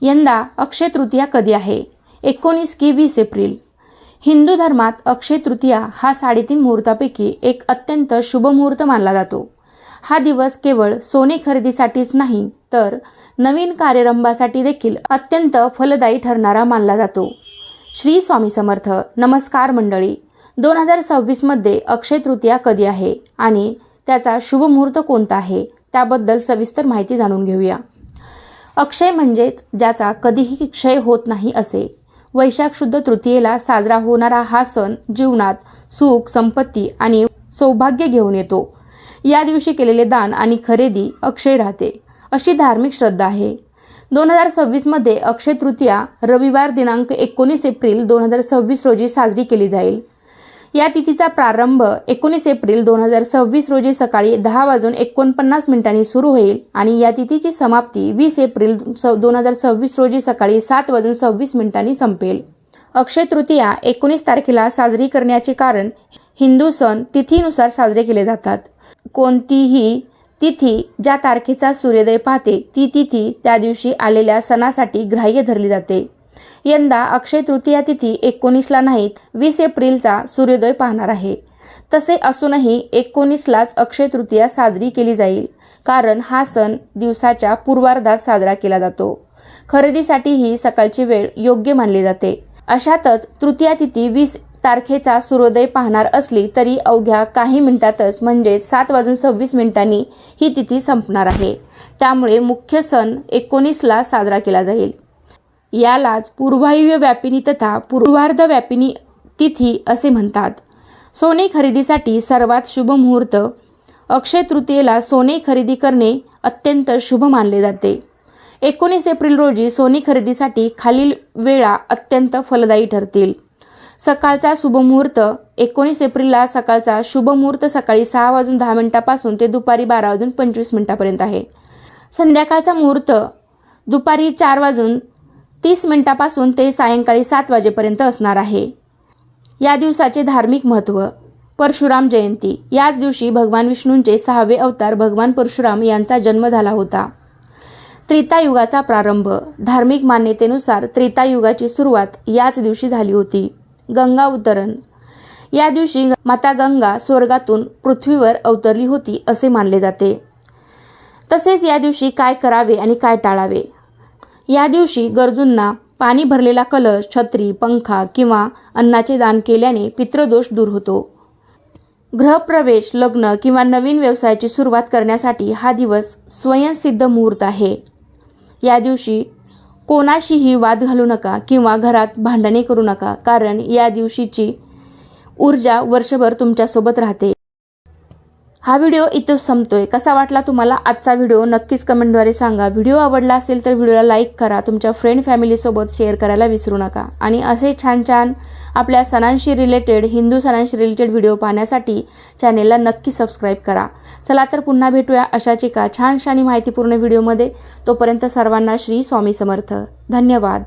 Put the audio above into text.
यंदा अक्षय तृतीया कधी आहे? 19 की 20 एप्रिल? हिंदू धर्मात अक्षय तृतीया हा 3.5 मुहूर्तापैकी एक अत्यंत शुभ मुहूर्त मानला जातो. हा दिवस केवळ सोने खरेदीसाठीच नाही तर नवीन कार्यारंभासाठी देखील अत्यंत फलदायी ठरणारा मानला जातो. श्री स्वामी समर्थ. नमस्कार मंडळी. 2026 मध्ये अक्षय तृतीया कधी आहे आणि त्याचा शुभ मुहूर्त कोणता आहे त्याबद्दल सविस्तर माहिती जाणून घेऊया. अक्षय म्हणजेच ज्याचा कधीही क्षय होत नाही असे. वैशाख शुद्ध तृतीयेला साजरा होणारा हा सण जीवनात सुख, संपत्ती आणि सौभाग्य घेऊन येतो. या दिवशी केलेले दान आणि खरेदी अक्षय राहते अशी धार्मिक श्रद्धा आहे. 2026 मध्ये अक्षय तृतीया रविवार दिनांक 19 एप्रिल 2026 रोजी साजरी केली जाईल. या तिथीचा प्रारंभ 19 एप्रिल 2026 रोजी सकाळी 10:49 सुरू होईल आणि या तिथीची समाप्ती 20 एप्रिल 2026 रोजी सकाळी 7:26 संपेल. अक्षय तृतीया 19 तारखेला साजरी करण्याचे कारण हिंदू सण तिथीनुसार साजरे केले जातात. कोणतीही तिथी ज्या तारखेचा सूर्योदय पाहते ती तिथी त्या दिवशी आलेल्या सणासाठी ग्राह्य धरली जाते. यंदा अक्षय तृतीया तिथी 19ला नाहीत 20 एप्रिलचा सूर्योदय पाहणार आहे. तसे असूनही 19लाच अक्षय तृतीया साजरी केली जाईल कारण हा सण दिवसाच्या पूर्वार्धात साजरा केला जातो. खरेदीसाठीही सकाळची वेळ योग्य मानली जाते. अशातच तृतीया तिथी 20 तारखेचा सूर्योदय पाहणार असली तरी अवघ्या काही मिनिटातच म्हणजे 7:26 ही तिथी संपणार आहे. त्यामुळे मुख्य सण 19ला साजरा केला जाईल. यालाच पूर्वायुव्य व्यापिनी तथा पूर्वार्ध व्यापिनी तिथी असे म्हणतात. सोने खरेदीसाठी सर्वात शुभ मुहूर्त. अक्षय तृतीयेला सोने खरेदी करणे अत्यंत शुभ मानले जाते. 19 एप्रिल रोजी सोने खरेदीसाठी खालील वेळा अत्यंत फलदायी ठरतील. सकाळचा शुभ मुहूर्त 19 एप्रिलला सकाळचा शुभ मुहूर्त सकाळी 6:10 पासून ते दुपारी 12:25 आहे. संध्याकाळचा मुहूर्त दुपारी 4:30 पासून ते सायंकाळी 7 वाजेपर्यंत असणार आहे. या दिवसाचे धार्मिक महत्त्व. परशुराम जयंती. याच दिवशी भगवान विष्णूंचे 6वे अवतार भगवान परशुराम यांचा जन्म झाला होता. त्रेतायुगाचा प्रारंभ. धार्मिक मान्यतेनुसार त्रेतायुगाची सुरुवात याच दिवशी झाली होती. गंगा उतरण. या दिवशी माता गंगा स्वर्गातून पृथ्वीवर अवतरली होती असे मानले जाते. तसेच या दिवशी काय करावे आणि काय टाळावे. या दिवशी गरजूंना पाणी भरलेला कलश, छत्री, पंखा किंवा अन्नाचे दान केल्याने पितृदोष दूर होतो. गृहप्रवेश, लग्न किंवा नवीन व्यवसायाची सुरुवात करण्यासाठी हा दिवस स्वयंसिद्ध मुहूर्त आहे. या दिवशी कोणाशीही वाद घालू नका किंवा घरात भांडणे करू नका कारण या दिवशीची ऊर्जा वर्षभर तुमच्यासोबत राहते. हा व्हिडिओ इथं संपतोय. कसा वाटला तुम्हाला आजचा व्हिडिओ नक्कीच कमेंटद्वारे सांगा. व्हिडिओ आवडला असेल तर व्हिडिओला लाईक करा. तुमच्या फ्रेंड फॅमिलीसोबत शेअर करायला विसरू नका. आणि असे छान छान आपल्या सणांशी रिलेटेड, हिंदू सणांशी रिलेटेड व्हिडिओ पाहण्यासाठी चॅनेलला नक्की सबस्क्राईब करा. चला तर पुन्हा भेटूया अशाच एका छानशा आणि माहितीपूर्ण व्हिडिओमध्ये. तोपर्यंत सर्वांना श्री स्वामी समर्थ. धन्यवाद.